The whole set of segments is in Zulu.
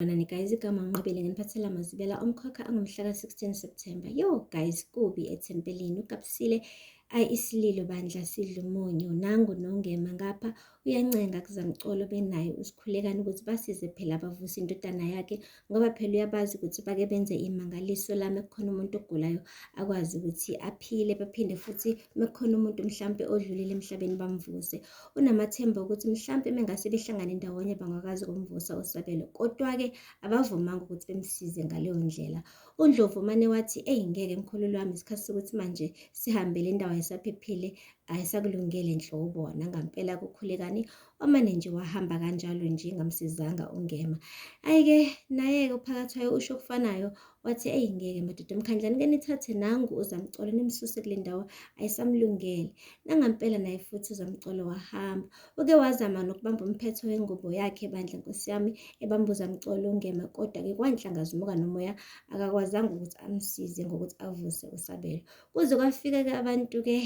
Nani guys, igama ngiqabile nginiphathela amazibela omkhokha angumhla ka-16 September. Yo guys, kubi ethempelini uKapsile isililo bandla sidla umunyu. Nangu nongema ngapha uyancenga kuzamcolo benayo usikhulekani ukuthi basize phela abavusa indodana yakhe, ngoba phela uyabazi ukuthi bake benze imangaliso lami kukhona umuntu ogulayo akwazi ukuthi aphile, baphinde futhi mekhona umuntu mhlampe odlulile emhlabeni bamvuse. Unamathemba ukuthi mhlampe mengase behlangane ndawonye bangakwazi ukumvusa uSabelo, kodwa-ke abavumanga ukuthi bemsize ngaleyo ndlela. UNdlovumane wathi ngeke mkhululu wami, isikhathi sokuthi manje sihambe le ndawo ayisaphephile, ayisakulungele nhlobo. Nangampela kukhulekani omane nje wahamba kanjalo nje ngamsizanga ungema. Ayi-ke naye-ke uphakathi usho okufanayo, wathi ngeke madoda omkhandlane, ke nithathe nangu uzamcolo nimsuse kule ndawo ayisamlungele. Nangampela naye futhi uzamcolo wahamba. Uke wazama nokubamba umphetho wengubo yakhe bandla nkosi yami, ebambuza mcolo ungema, kodwa-ke kwanhlangazumuka nomoya akakwazanga ukuthi amsize ngokuthi avuse uSabelo. Kuze kwafika-ke abantu-ke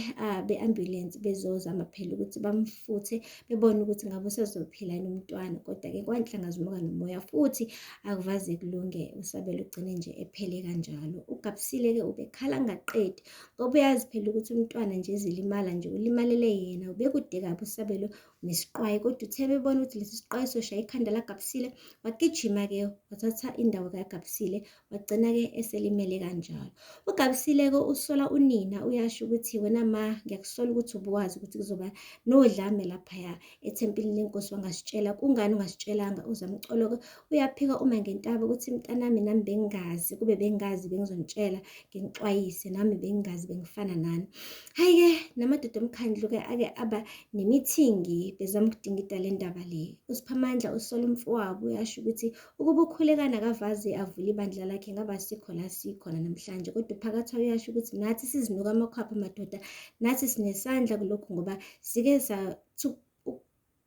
be-ambulensi bezozama phela ukuthi bamfuthe bebone ukuthi ngabe usezophila yini umntwana, kodwa-ke kwanhlangazumuka nomoya futhi akuvaze kulunge, uSabelo ugcine nje ephele kanjalo. uKapsile-ke ubekhala ngaqedi ngoba uyazi phela ukuthi umntwana nje ezilimala nje ulimalele yena. Ubekude kabi uSabelo nesiqwayi, kodwa uthe bebona ukuthi lesi siqwayi soshaya ikhanda laKapsile, wagijima-ke wathatha indawo kaKapsile, wagcina-ke eselimele kanjalo. uKapsile-ke usola unina, uyasho ukuthi wena ma, ngiyakusola ukuthi ubuwazi ukuthi kuzoba nodlame laphaya ethempelini lenkosi wangasitshela. Kungani ungasitshelanga? Uzamcolo-ke uyaphika uma ngentaba ukuthi mntanami nami bengazi, kube bengazi bengizonitshela ngixwayise, nami bengazi bengifana nani. Hhayi-ke namadoda omkhandlu-ke ake aba nemithingi bezama ukudingida le ndaba le. uSiphamandla usola umfowabo, uyasho ukuthi ukuba ukhulekana akavaze avule ibandla lakhe ngaba sikho la sikhona namhlanje, kodwa phakathi uyasho ukuthi nathi sizinuka amakhwapha madoda, nathi sinesandla kulokhu ngoba sike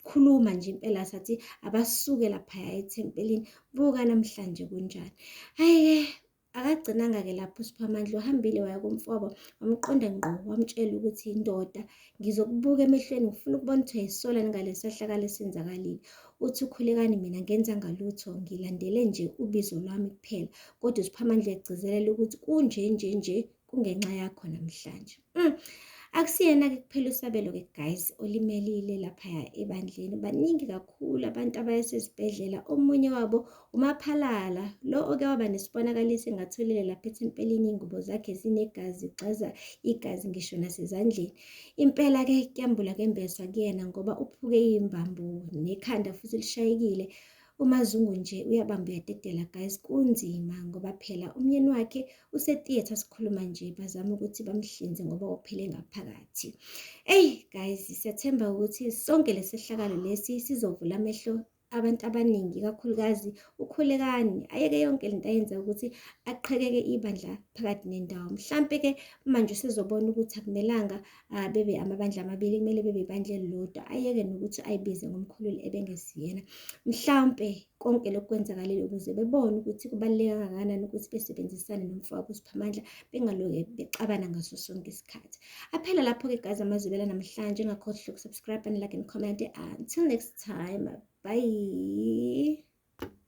khuluma nje impela sathi abasuke laphaya ethempelini, buka namhlanje kunjani. Hhayi-ke akagcinanga-ke lapho uSiphamandla, uhambile waya kumfowabo wamqonda ngqo, wamtshela ukuthi ndoda, ngizokubuka emehlweni, ngifuna ukubona ukuthi uyayisola ngalesi sehlakalo esenzakalile. Uthi ukhulekani mina ngenzanga lutho, ngilandele nje ubizo lwami kuphela, kodwa uSiphamandla uyagcizelela ukuthi kunje kungenxa yakho namhlanje. Akusiyena-ke kuphela uSabelo-ke guys olimelile laphaya ebandleni, baningi kakhulu abantu abayesesibhedlela. Omunye wabo uMaphalala, lo oke waba nesibonakaliso engatholile lapha ethempelini, iy'ngubo zakhe zinegazi, gxaza igazi ngisho nasezandleni. Impela-ke kuyambula kembeswa kuyena ngoba uphuke imbambo nekhanda futhi lishayekile. uMazungu nje uyabamba uyadedela guys, kunzima ngoba phela umyeni wakhe usetheatre, sikhuluma nje bazama ukuthi bamhlinze ngoba uphele ngaphakathi. Guys, siyathemba ukuthi sonke lesehlakalo lesi sizovula amehlo abantu abaningi, kakhulukazi ukhulekani. Ayeke yonke lento ayenza ukuthi aqhekeke ibandla phakathi nendawo. Mhlampe-ke manje usezobona ukuthi akumelanga bebe amabandla amabili, kumele bebe ibandla elilodwa. Ayeke nokuthi ayibize ngomkhululi ebengesiyena. Mhlawumpe konke lokhu kwenzakalile ukuze bebone ukuthi kubaluleke kangakanani ukuthi besebenzisane nomfowabo uSiphamandla, bengaloke bexabana ngaso sonke isikhathi. Aphela lapho-ke guys amazwibela namhlanje. Ungakhohlwa ukusubscribe and like and comment. Until next time, bye.